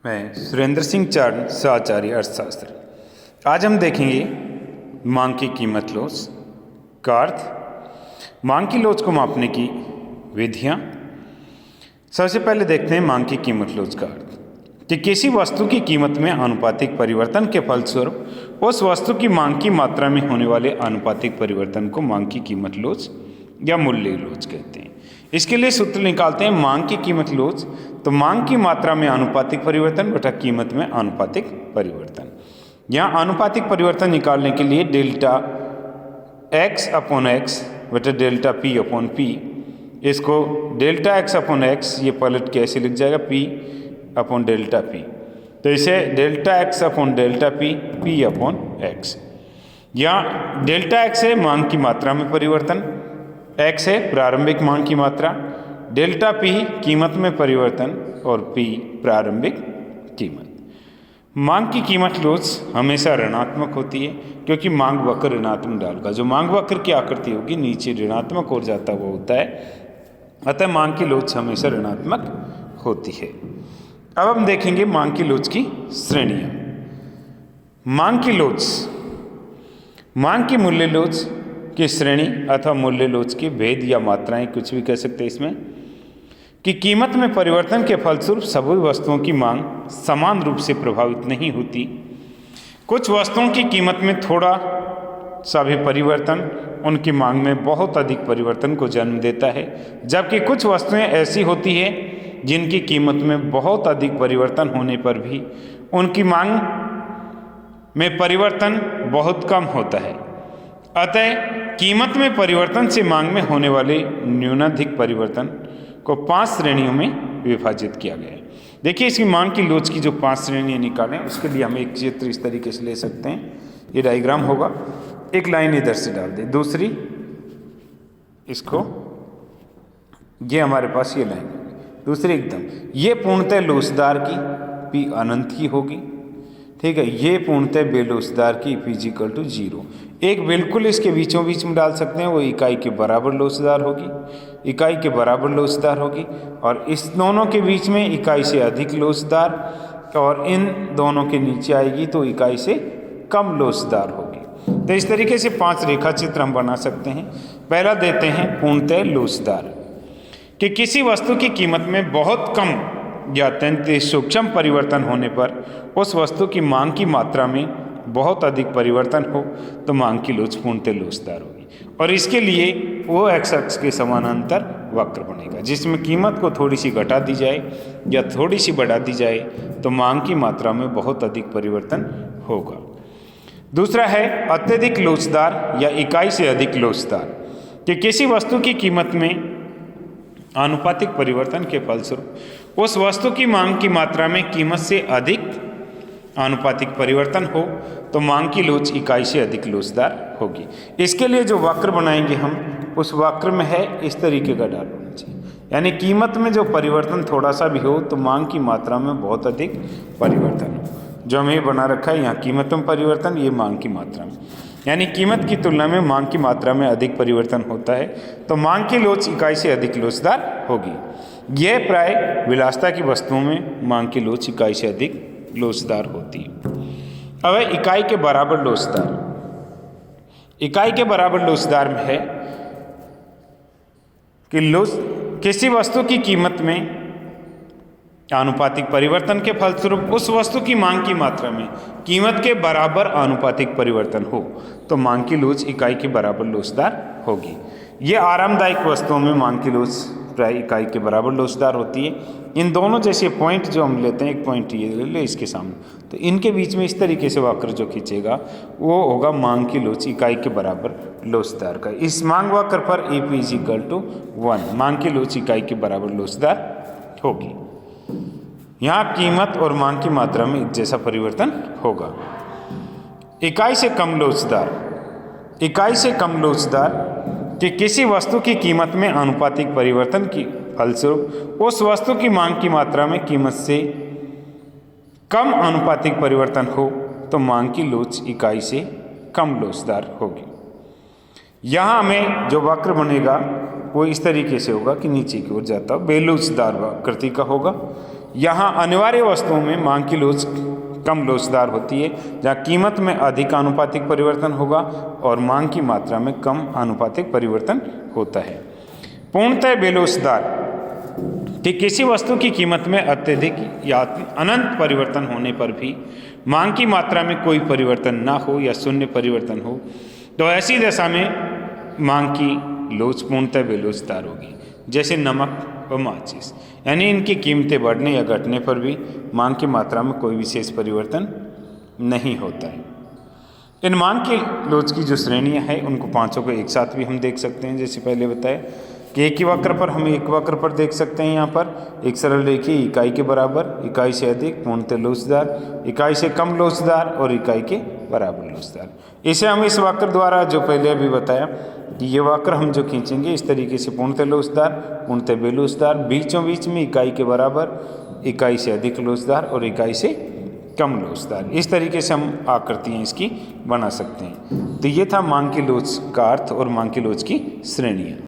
मैं सुरेंद्र सिंह चारण साचार्य अर्थशास्त्र। आज हम देखेंगे मांग की कीमत लोच का अर्थ, मांग की लोच को मापने की विधियां। सबसे पहले देखते हैं मांग की कीमत लोच का अर्थ कि किसी वस्तु की कीमत में आनुपातिक परिवर्तन के फलस्वरूप उस वस्तु की मांग की मात्रा में होने वाले आनुपातिक परिवर्तन को मांग की कीमत लोच या मूल्य लोच कहते हैं। इसके लिए सूत्र निकालते हैं मांग की कीमत लोच। तो मांग की मात्रा में आनुपातिक परिवर्तन बटा कीमत में आनुपातिक परिवर्तन। यहाँ आनुपातिक परिवर्तन निकालने के लिए डेल्टा x अपॉन एक्स बटा डेल्टा p अपॉन p, इसको डेल्टा x अपॉन एक्स ये पलट के ऐसे लिख जाएगा p अपॉन डेल्टा p। तो इसे delta x upon delta p upon x। यहाँ डेल्टा x है मांग की मात्रा में परिवर्तन, x है प्रारंभिक मांग की मात्रा, डेल्टा p कीमत में परिवर्तन और p प्रारंभिक कीमत। मांग की कीमत लोच हमेशा ऋणात्मक होती है क्योंकि मांग वक्र ऋणात्मक डालगा। जो मांग वक्र की आकृति होगी नीचे ऋणात्मक हो जाता हुआ होता है, अतः मांग की लोच हमेशा ऋणात्मक होती है। अब हम देखेंगे मांग की लोच की श्रेणियां। मांग की लोच, मांग की मूल्य लोच की श्रेणी अथवा मूल्य लोच के भेद या मात्राएं, कुछ भी कह सकते हैं इसमें, कि कीमत में परिवर्तन के फलस्वरूप सभी वस्तुओं की मांग समान रूप से प्रभावित नहीं होती। कुछ वस्तुओं की कीमत में थोड़ा सा भी परिवर्तन उनकी मांग में बहुत अधिक परिवर्तन को जन्म देता है, जबकि कुछ वस्तुएं ऐसी होती है जिनकी कीमत में बहुत अधिक परिवर्तन होने पर भी उनकी मांग में परिवर्तन बहुत कम होता है। अतः कीमत में परिवर्तन से मांग में होने वाले न्यूनाधिक परिवर्तन को 5 श्रेणियों में विभाजित किया गया है। देखिए इसकी मांग की लोच की जो 5 श्रेणियां निकालें उसके लिए हम एक चित्र इस तरीके से ले सकते हैं। ये डायग्राम होगा, एक लाइन इधर से डाल दें, दूसरी इसको, ये हमारे पास ये लाइन होगी, दूसरी एकदम ये पूर्णतः लोचदार की p अनंत की होगी, ठीक है। ये पूर्णतः बेलोचदार की p = 0। एक बिल्कुल इसके बीचों बीच में डाल सकते हैं, वो इकाई के बराबर लोचदार होगी, इकाई के बराबर लोचदार होगी, और इस दोनों के बीच में इकाई से अधिक लोचदार, और इन दोनों के नीचे आएगी तो इकाई से कम लोचदार होगी। तो इस तरीके से 5 रेखा चित्र हम बना सकते हैं। पहला देते हैं पूर्णतः लोचदार, कि किसी वस्तु की कीमत में बहुत कम या अत्यंत सूक्ष्म परिवर्तन होने पर उस वस्तु की मांग की मात्रा में बहुत अधिक परिवर्तन हो तो मांग की लोच पूर्णतः लोचदार होगी। और इसके लिए वो एक्स अक्ष के समानांतर वक्र बनेगा, जिसमें कीमत को थोड़ी सी घटा दी जाए या थोड़ी सी बढ़ा दी जाए तो मांग की मात्रा में बहुत अधिक परिवर्तन होगा। दूसरा है अत्यधिक लोचदार या इकाई से अधिक लोचदार, कि किसी वस्तु की कीमत में आनुपातिक परिवर्तन के फलस्वरूप उस वस्तु की मांग की मात्रा में कीमत से अधिक आनुपातिक परिवर्तन हो तो मांग की लोच इकाई से अधिक लोचदार होगी। इसके लिए जो वक्र बनाएंगे हम, उस वक्र में है इस तरीके का डाल होना चाहिए, यानी कीमत में जो परिवर्तन थोड़ा सा भी हो तो मांग की मात्रा में बहुत अधिक परिवर्तन हो। जो हमें बना रखा है यहाँ कीमत में परिवर्तन, ये मांग की मात्रा में, यानी कीमत की तुलना में मांग की मात्रा में अधिक परिवर्तन होता है तो मांग की लोच इकाई से अधिक लोचदार होगी। यह प्राय विलासिता की वस्तुओं में मांग की लोच इकाई से अधिक लोचदार होती है। अब इकाई के बराबर लोचदार, इकाई के बराबर लोचदार में है कि लोच किसी वस्तु की कीमत में आनुपातिक परिवर्तन के फलस्वरूप उस वस्तु की मांग की मात्रा में कीमत के बराबर आनुपातिक परिवर्तन हो तो मांग की लोच इकाई के बराबर लोचदार होगी। ये आरामदायक वस्तुओं में मांग की लोच प्राय इकाई के बराबर लोचदार होती है। इन दोनों जैसे पॉइंट जो हम लेते हैं, एक पॉइंट ये ले ले इसके सामने, तो इनके बीच में इस तरीके से वक्र जो खींचेगा वो होगा मांग की लोच इकाई के बराबर लोचदार का। इस मांग वक्र पर AP = 1, मांग की लोच इकाई के बराबर लोचदार होगी। यहाँ कीमत और मांग की मात्रा में एक जैसा परिवर्तन होगा। इकाई से कम लोचदार, इकाई से कम लोचदार, कि किसी वस्तु की कीमत में आनुपातिक परिवर्तन की फलस्वरूप उस वस्तु की मांग की मात्रा में कीमत से कम आनुपातिक परिवर्तन हो तो मांग की लोच इकाई से कम लोचदार होगी। यहाँ हमें जो वक्र बनेगा वो इस तरीके से होगा कि नीचे की ओर जाता बेलोचदार आकृति का होगा। यहाँ अनिवार्य वस्तुओं में मांग की लोच कम लोचदार होती है, जहाँ कीमत में अधिक आनुपातिक परिवर्तन होगा और मांग की मात्रा में कम आनुपातिक परिवर्तन होता है। पूर्णतः बेलोचदार कि किसी वस्तु की कीमत में अत्यधिक या अनंत परिवर्तन होने पर भी मांग की मात्रा में कोई परिवर्तन ना हो या शून्य परिवर्तन हो, तो ऐसी दशा में मांग की लोच पूर्णतः बेलोचदार होगी। जैसे नमक व माचिस, यानी इनकी कीमतें बढ़ने या घटने पर भी मांग की मात्रा में कोई विशेष परिवर्तन नहीं होता है। इन मांग की लोच की जो श्रेणियां हैं उनको पांचों को एक साथ भी हम देख सकते हैं। जैसे पहले बताया कि एक ही वक्र पर हम एक वक्र पर देख सकते हैं, यहाँ पर एक सरल रेखीय इकाई के बराबर, इकाई से अधिक पूर्णतः लोचदार, इकाई से कम लोचदार और इकाई के बराबर लोचदार। इसे हम इस वक्र द्वारा जो पहले अभी बताया कि ये वक्र हम जो खींचेंगे इस तरीके से पूर्णतः लोचदार, पूर्णतः बेलोचदार, बीचों बीच में इकाई के बराबर, इकाई से अधिक लोचदार और इकाई से कम लोचदार। इस तरीके से हम आकृतियाँ इसकी बना सकते हैं। तो ये था मांग की लोच का अर्थ और मांग की लोच की श्रेणियाँ।